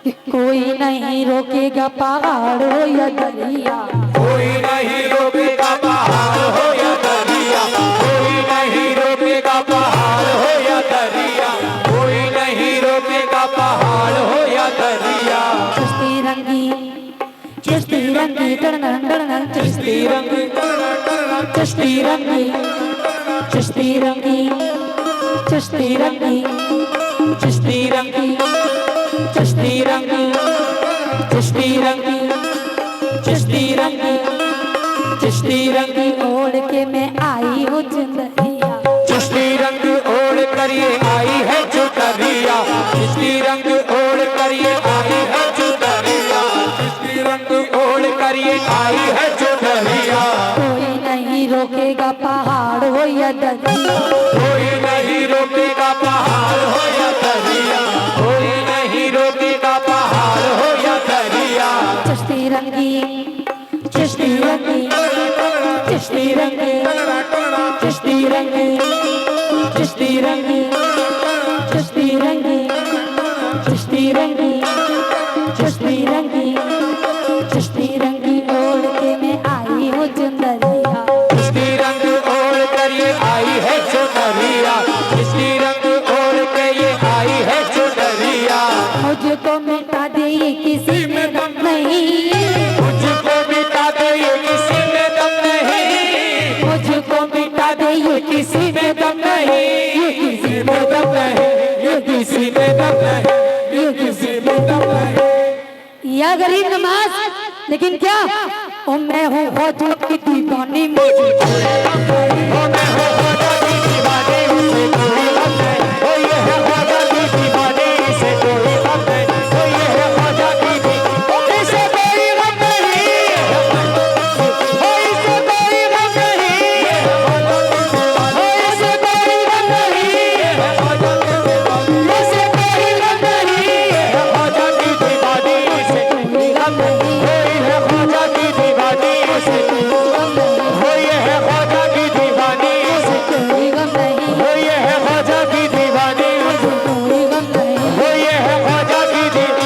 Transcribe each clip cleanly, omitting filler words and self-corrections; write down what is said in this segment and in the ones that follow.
कि कोई नहीं रोकेगा पहाड़ हो या दरिया, कोई नहीं रोकेगा पहाड़ हो या दरिया, कोई नहीं रोकेगा पहाड़ हो या दरिया, कोई नहीं रोकेगा पहाड़ हो या दरिया। चिश्ती रंगी टन चिश्ती रंगी, चिश्ती रंगी, चिश्ती रंगी, चिश्ती रंगी, चिश्ती रंगी, चिश्ती रंगी, चिश्ती रंगी, चिश्ती रंगी, चिश्ती रंगी ओढ़ के मैं आई हूँ चुनरिया, चिश्ती रंग ओढ़ कर ये आई है चुनरिया, चिश्ती रंग ओढ़ कर ये आई है चुनरिया, चिश्ती रंग ओढ़ कर ये आई है चुनरिया। कोई नहीं रोकेगा पहाड़ हो या दरिया, कोई नहीं रोकेगा पहाड़ हो या दरिया, कोई नहीं रोकेगा पहाड़ हो या दरिया। चिश्ती रंगी, चिश्ती रंगी, चिश्ती रंगी, चिश्ती रंगी, चिश्ती रंगी, चिश्ती रंगी, चिश्ती रंगी, चिश्ती रंगी, चिश्ती रंगी ओढ़ के मैं आई हूँ चुनरिया, चिश्ती रंग ओढ़ कर ये आई है चुनरिया, चिश्ती रंग ओढ़ के ये आई है चुनरिया। मुझको मिटा दे ये किसी में दम नहीं, मुझको मिटा दे ये किसी में दम नहीं, मुझको मिटा दे ये किसी में दम नहीं, ये किसी में दम नहीं, ये किसी में दम नहीं, ये किसी में दम नहीं। या गरीब नमाज, लेकिन क्या ओ मैं हूँ ख्वाजा की दीवानी, मुझे ओ मैं हूँ ख्वाजा की दीवानी, उसे कोई गम नहीं, ओ ये है ख्वाजा की दीवानी, इसे कोई गम नहीं, ओ ये है ख्वाजा की दीवानी, इसे कोई गम नहीं, ओ इसे कोई गम नहीं, ओ इसे कोई गम नहीं, इसे कोई गम नहीं, ख्वाजा की दीवानी, इसे कोई गम नहीं, कोई है ख्वाजा की दीवानी, इसे हो ये है ख्वाजा की दीवानी, कोई गम नहीं, हो ये है ख्वाजा की दीवानी, कोई गम नहीं, हो ये है ख्वाजा की दीवानी, इसे कोई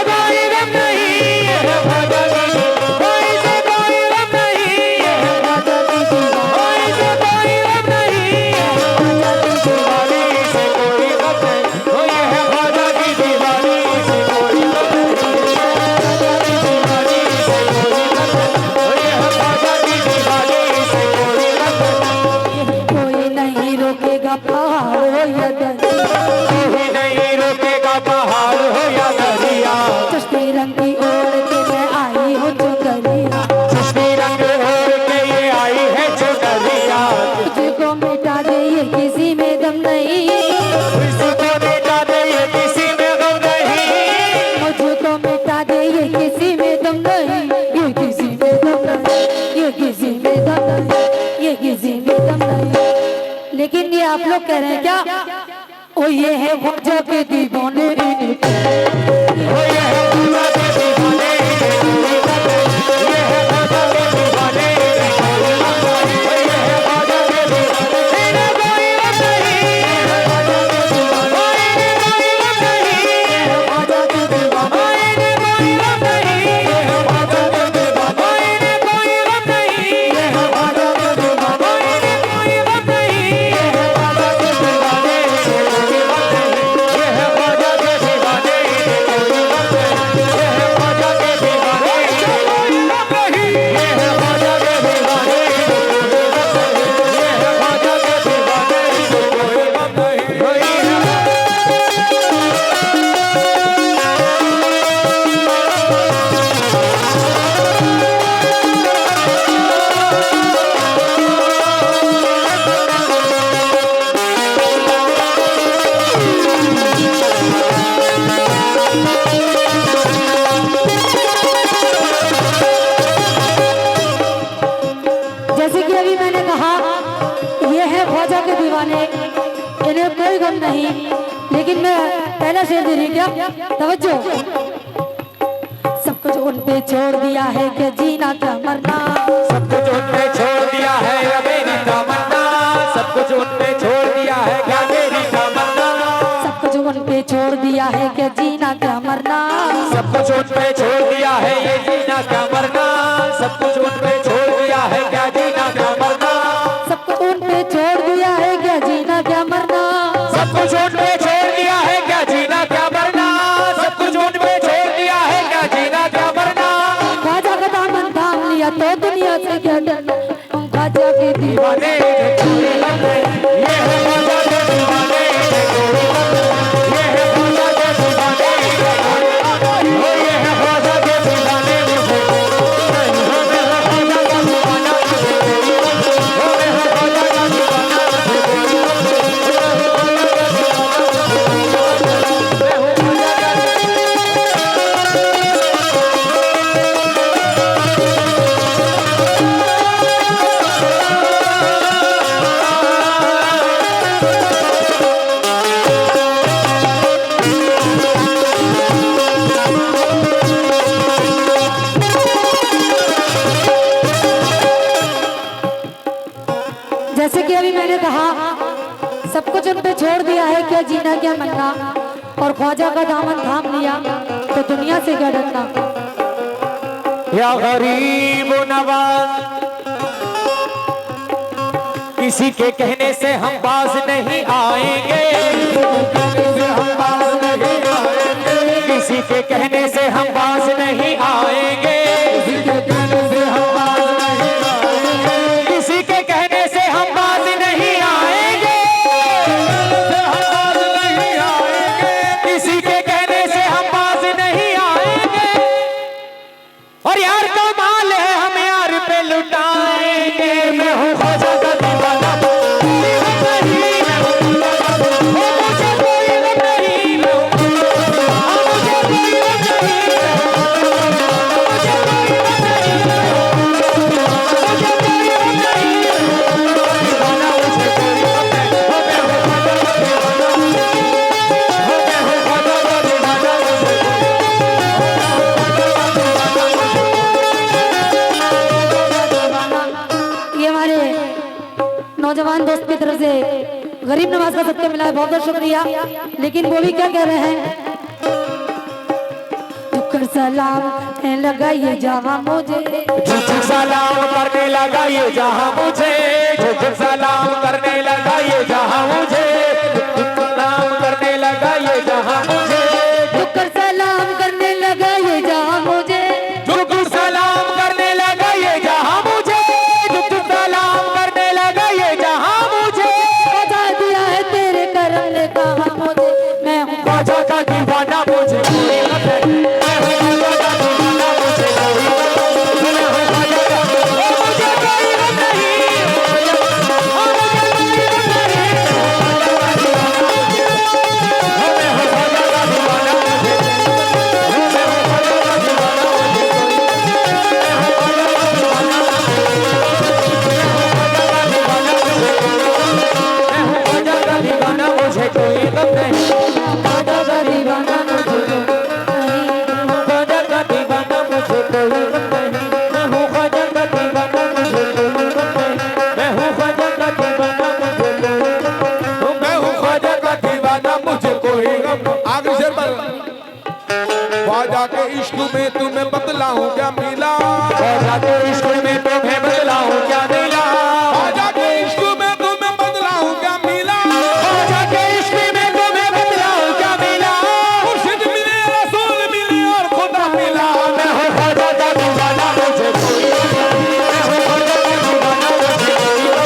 गम नहीं, ये है ख्वाजा की दीवानी, इसे कोई गम नहीं, ये है ख्वाजा की दीवानी, इसे कोई गम नहीं, ये है ख्वाजा की दीवानी, इसे कोई गम नहीं, हो ये है ख्वाजा की दीवानी, इसे कोई गम नहीं, दीवानी, इसे कोई गम नहीं, हो ये है ख्वाजा की दीवानी, इसे कोई गम नहीं। कोई नहीं रोकेगा पहाड़ हो या दरिया, कोई नहीं रोकेगा पहाड़ हो या दरिया, चिश्ती रंगी ओढ़ के मैं आई हूँ चुनरिया, चिश्ती रंग ओढ़ के ये आई है चुनरिया, मुझको मिटा दे ये किसी में दम नहीं, इसको मिटा दे ये किसी में गम नहीं, मुझको मिटा दे ये किसी में दम नहीं, ये किसी में दम नहीं, ये किसी में दम नहीं, ये किसी में दम नहीं। लेकिन ये आप लोग कह रहे हैं क्या ओ ये है ख्वाजा के दीवाने, हो ये है ख्वाजा के दीवाने, ये है ख्वाजा के दीवाने, हो ये है ख्वाजा के दीवाने, इन्हें कोई गम नहीं, इन्हें ख्वाजा के दीवाने, इन्हें कोई गम नहीं, इन्हें ख्वाजा के दीवाने, इन्हें कोई गम नहीं, इन्हें ख्वाजा के दीवाने, इन्हें कोई गम नहीं, इन्हें ख्वाजा के दीवाने, इन्हें कोई गम नहीं, इन्हें ख्वाजा के दीवाने, इन्हें कोई गम नहीं, ये है ख्वाजा के दीवाने, इन्हें कोई गम नहीं, ये है ख्वाजा के दीवाने, इन्हें कोई गम नहीं, ये है ख्वाजा के दीवाने, इन्हें कोई गम नहीं, ये है ख्वाजा के दीवाने, इन्हें कोई गम नहीं, कोई जैसे कि अभी मैंने कहा ये है ख्वाजा के दीवाने, इन्हें कोई गम नहीं, लेकिन मैं पहला शेर दे रही क्या, तवज्जो, सब कुछ उन पे छोड़ दिया है कि जीना क्या मरना, सब कुछ उनने छोड़ दिया है या मेरी तमन्ना, सब कुछ उनने छोड़ दिया है क्या मेरी तमन्ना, सब कुछ उन पे छोड़ दिया है क्या जीना क्या मरना। सब कुछ उन पे छोड़ दिया है ये जीना क्या मरना। सब कुछ उन पे छोड़ दिया है क्या जीना क्या मरना। सब कुछ उन पे छोड़ दिया है क्या जीना क्या मरना। सब कुछ उन पे छोड़ दिया है क्या जीना क्या मरना। सब कुछ उन पे छोड़ दिया है क्या जीना क्या मरना। ख्वाजा का दामन थाम लिया तो दुनिया से क्या डरना। हम ख्वाजा के दीवाने ये है ख्वाजा के दीवाने। ये है ख्वाजा के दीवाने। ओ ये है ख्वाजा के दीवाने। मुझे ख्वाजा का दीवाना। ओ मेरा ख्वाजा का दीवाना। जैसे कि अभी मैंने कहा सब कुछ उन पे छोड़ दिया है क्या जीना क्या मरना। और ख्वाजा का दामन थाम लिया तो दुनिया से क्या डरना। या गरीब नवाज किसी के कहने से हम बाज नहीं आएंगे। किसी के कहने से हम बाज नहीं आएंगे। किसी के कहने से हम बाज नहीं आएंगे। किसी के कहने से हम बाज नहीं आएंगे। और यार कमाल है हम यार पे लुटाएंगे। मैं हूँ ख्वाजा का दीवाना। नहीं मैं हूँ मुझे कोई गम नहीं। मैं हूँ मुझे कोई गम नहीं। मुझे कोई गम नहीं। मुझे कोई गम नहीं। दीवाना मुझे कोई गम नहीं। हो मैं हूँ ख्वाजा का दीवाना। हो मैं हूँ ख्वाजा का दीवाना। ये हमारे नौजवान दोस्त की तरफ से गरीब नवाज का सबको मिला है, बहुत बहुत शुक्रिया। लेकिन वो भी क्या कह रहे हैं, शुक्र सलाम लगाइए जहाँ मुझे, झुक सलाम करने लगा ये जहां मुझे। झुक सलाम करने लगा ये जहां मुझे। झुक सलाम करने लगा ये जहां मुझे। शुक्र सलाम करने लगा ये जहाँ मुझे। झुक सलाम करने लगा ये जहां मुझे। झुक सलाम करने लगा ये जहां मुझे। बता दिया है तेरे करम ने कहा मुझे, मैं हूँ ख्वाजा का दीवाना मुझे कोई गम नहीं। मैं हूँ ख्वाजा का दीवाना मुझे कोई गम नहीं। मैं हूँ ख्वाजा का मुझे कोई गम नहीं। मुझे कोई गम नहीं। मैं हूँ ख्वाजा का दीवाना मुझे। मैं हूँ ख्वाजा का दीवाना मुझे। मैं हूँ ख्वाजा का दीवाना मुझे। मैं हूँ ख्वाजा का दीवाना मुझे कोई गम नहीं। ख्वाजा का दीवाना मुझे ख्वाजा का दीवाना मुझे कोई गम नहीं। मैं हूँ ख्वाजा का दीवाना मुझे कोई गम नहीं। मैं हूँ ख्वाजा का दीवाना मुझे कोई गम नहीं। मैं हूँ ख्वाजा का दीवाना मुझे कोई गम नहीं। आगे से पर ख्वाजा के इश्क में तुम्हें बतलाऊं क्या मिला। ख्वाजा के इश्क में तुम्हें बदलाऊं क्या मिला। ख्वाजा के इश्क में तुम्हें बतलाऊं क्या मिला। ख्वाजा के इश्क में तुम्हें बदलाऊं क्या मिला। मुर्शिद मिले, रसूल मिले और खुदा मिला। मैं हूँ ख्वाजा का दीवाना मुझे कोई गम नहीं। मैं हूँ ख्वाजा का दीवाना मुझे कोई गम नहीं।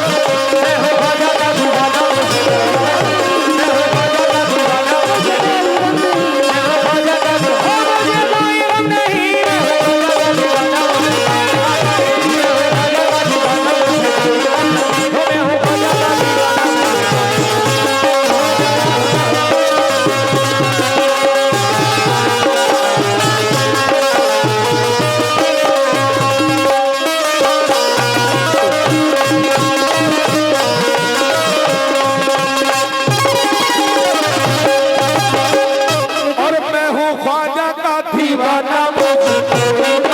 मैं हूँ ख्वाजा का दीवाना मुझे कोई गम नहीं। मैं हूँ ख्वाजा का दीवाना मुझे कोई गम नहीं। मैं हूँ ख्वाजा का दीवाना मुझे कोई गम नहीं। मैं हूँ ख्वाजा का दीवाना मुझे कोई गम नहीं। मैं हूँ ख्वाजा का दीवाना मुझे कोई गम नहीं। मैं हूँ ख्वाजा का दीवाना। और मैं हूँ ख्वाजा का दीवाना मुझे कोई